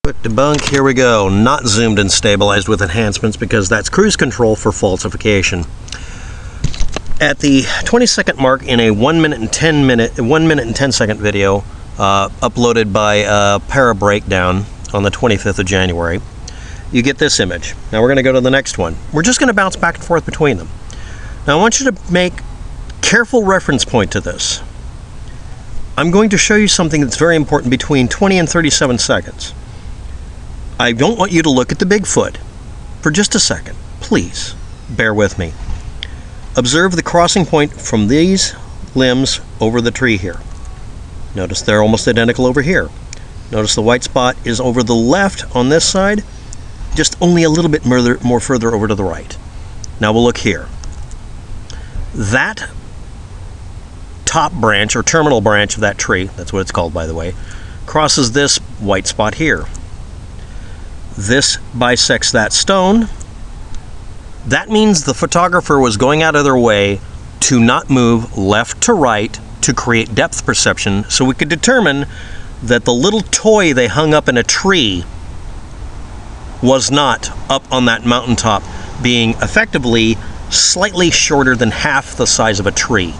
Quick debunk, here we go. Not zoomed and stabilized with enhancements because that's cruise control for falsification. At the 20-second mark in a 1 minute and 10 second video uploaded by Para Breakdown on the 25th of January, you get this image. Now we're going to go to the next one. We're just going to bounce back and forth between them. Now I want you to make careful reference point to this. I'm going to show you something that's very important between 20 and 37 seconds. I don't want you to look at the Bigfoot for just a second. Please, bear with me. Observe the crossing point from these limbs over the tree here. Notice they're almost identical over here. Notice the white spot is over the left on this side, just only a little bit more further over to the right. Now we'll look here. That top branch or terminal branch of that tree, that's what it's called by the way, crosses this white spot here. This bisects that stone. That means the photographer was going out of their way to not move left to right to create depth perception so we could determine that the little toy they hung up in a tree was not up on that mountaintop, being effectively slightly shorter than half the size of a tree.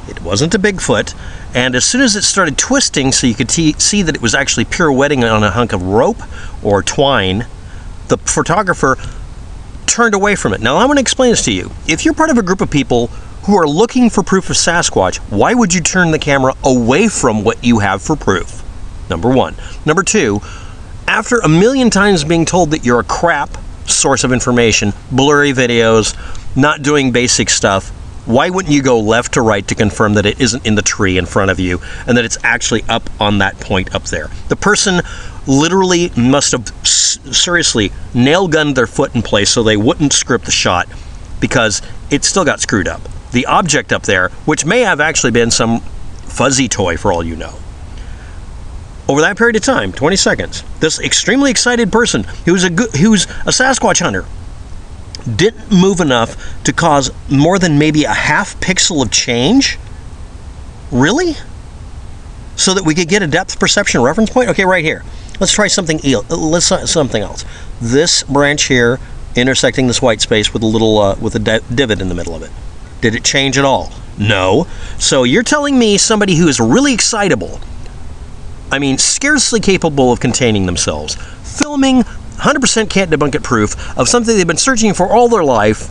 It wasn't a Bigfoot, and as soon as it started twisting so you could see that it was actually pirouetting on a hunk of rope or twine, the photographer turned away from it. Now I want to explain this to you. If you're part of a group of people who are looking for proof of Sasquatch, why would you turn the camera away from what you have for proof? Number one. Number two, after a million times being told that you're a crap source of information, blurry videos, not doing basic stuff, why wouldn't you go left to right to confirm that it isn't in the tree in front of you and that it's actually up on that point up there? The person literally must have seriously nail-gunned their foot in place so they wouldn't script the shot because it still got screwed up. The object up there, which may have actually been some fuzzy toy for all you know. Over that period of time, 20 seconds, this extremely excited person who's a Sasquatch hunter didn't move enough to cause more than maybe a half pixel of change? Really? So that we could get a depth perception reference point? Okay, right here. Let's try something else. This branch here intersecting this white space with a little with a divot in the middle of it. Did it change at all? No. So you're telling me somebody who is really excitable, I mean scarcely capable of containing themselves, filming 100% can't debunk it proof of something they've been searching for all their life,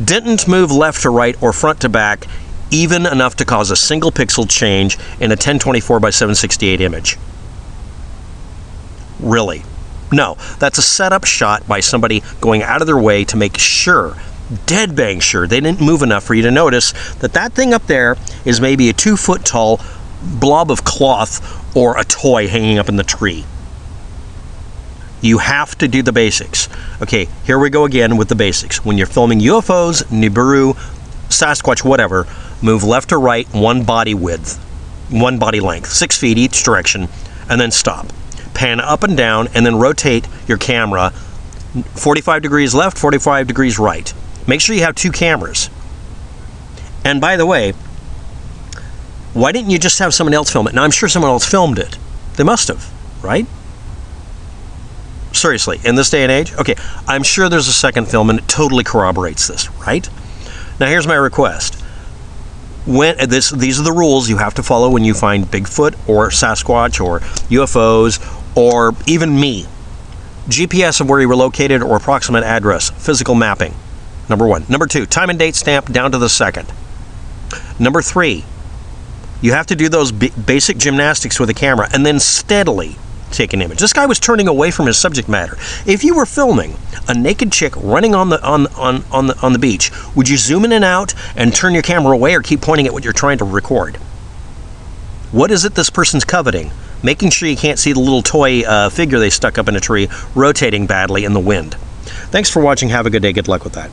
didn't move left to right or front to back even enough to cause a single pixel change in a 1024 by 768 image. Really? No, that's a setup shot by somebody going out of their way to make sure, dead bang sure, they didn't move enough for you to notice that that thing up there is maybe a 2-foot tall blob of cloth or a toy hanging up in the tree. You have to do the basics. Okay, here we go again with the basics. When you're filming UFOs, Nibiru, Sasquatch, whatever, move left to right, one body width, one body length, 6 feet each direction, and then stop. Pan up and down, and then rotate your camera 45 degrees left, 45 degrees right. Make sure you have 2 cameras. And by the way, why didn't you just have someone else film it? Now, I'm sure someone else filmed it. They must have, right? Seriously, in this day and age? Okay, I'm sure there's a second film and it totally corroborates this, right? Now here's my request. These are the rules you have to follow when you find Bigfoot or Sasquatch or UFOs or even me. GPS of where you were located or approximate address, physical mapping, number 1. Number 2, time and date stamp down to the second. Number 3, you have to do those basic gymnastics with the camera and then steadily take an image. This guy was turning away from his subject matter. If you were filming a naked chick running on the beach, would you zoom in and out and turn your camera away or keep pointing at what you're trying to record? What is it this person's coveting? Making sure you can't see the little toy figure they stuck up in a tree rotating badly in the wind. Thanks for watching. Have a good day. Good luck with that.